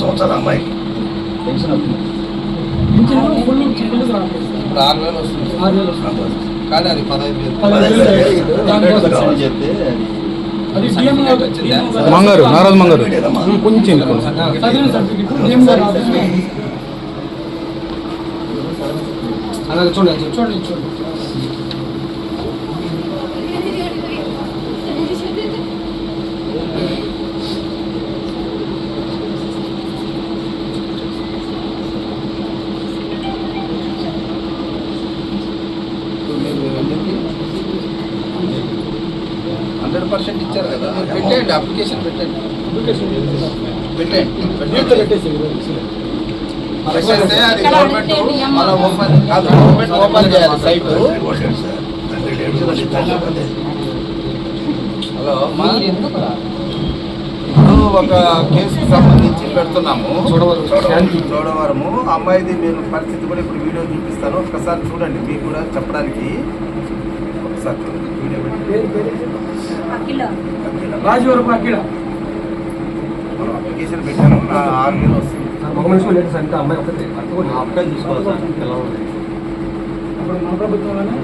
సంవత్సరాల అమ్మాయి పెన్షన్ వస్తుంది, కానీ అది 15,000 చెప్తే మంగారు నారాజు మంగారు కొంచెం చూడండి చూడండి చూడండి 100% ఇచ్చారు కదా, పెట్టండి అప్లికేషన్ పెట్టండి. అది గవర్నమెంట్ మన ఓపెన్ కాదు, గవర్నమెంట్ ఓపెన్ చేయాలి సైట్. హలో అమ్మా, ఇప్పుడు ఒక కేసుకు సంబంధించి పెడుతున్నాము చూడవరము. అమ్మాయిది నేను పరిస్థితి కూడా ఇప్పుడు వీడియో చూపిస్తాను, ఒక్కసారి చూడండి, మీకు కూడా చెప్పడానికి. ఒకసారి చూడండి వీడియో పెట్టి. మనం అప్లికేషన్ పెట్టాము, 6,000 వస్తుంది. ఒక మనిషి లేదు సార్, ఇంకా అమ్మాయి ఒకటి అప్లై తీసుకోవాలి సార్. ఎలా ఉంది ఇప్పుడు మన ప్రభుత్వంలోనే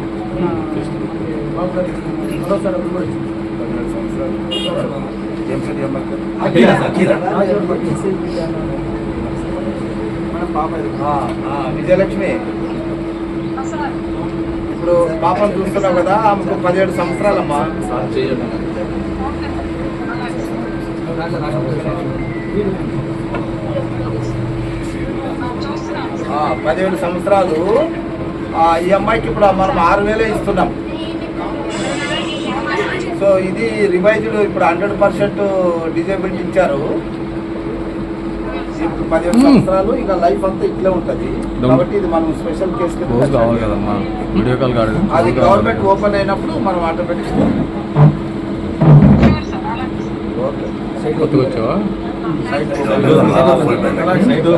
17 సంవత్సరాలు విజయలక్ష్మి. ఇప్పుడు పాపం చూస్తున్నావు కదా, ఆమెకు 17 సంవత్సరాలమ్మా. 17 సంవత్సరాలు. ఈ అమ్మాయికి ఇప్పుడు మనం 6,000 ఇస్తున్నాం. సో ఇది రివైజ్డ్, ఇప్పుడు 100% డిజేబిలిటీ ఇచ్చారు. ఇప్పుడు 17 సంవత్సరాలు, ఇక లైఫ్ అంతా ఇట్లే ఉంటుంది. కాబట్టి ఇది మనం స్పెషల్ కేసు అది గవర్నమెంట్ ఓపెన్ అయినప్పుడు మనం ఆటోమేటిక్. Okay, site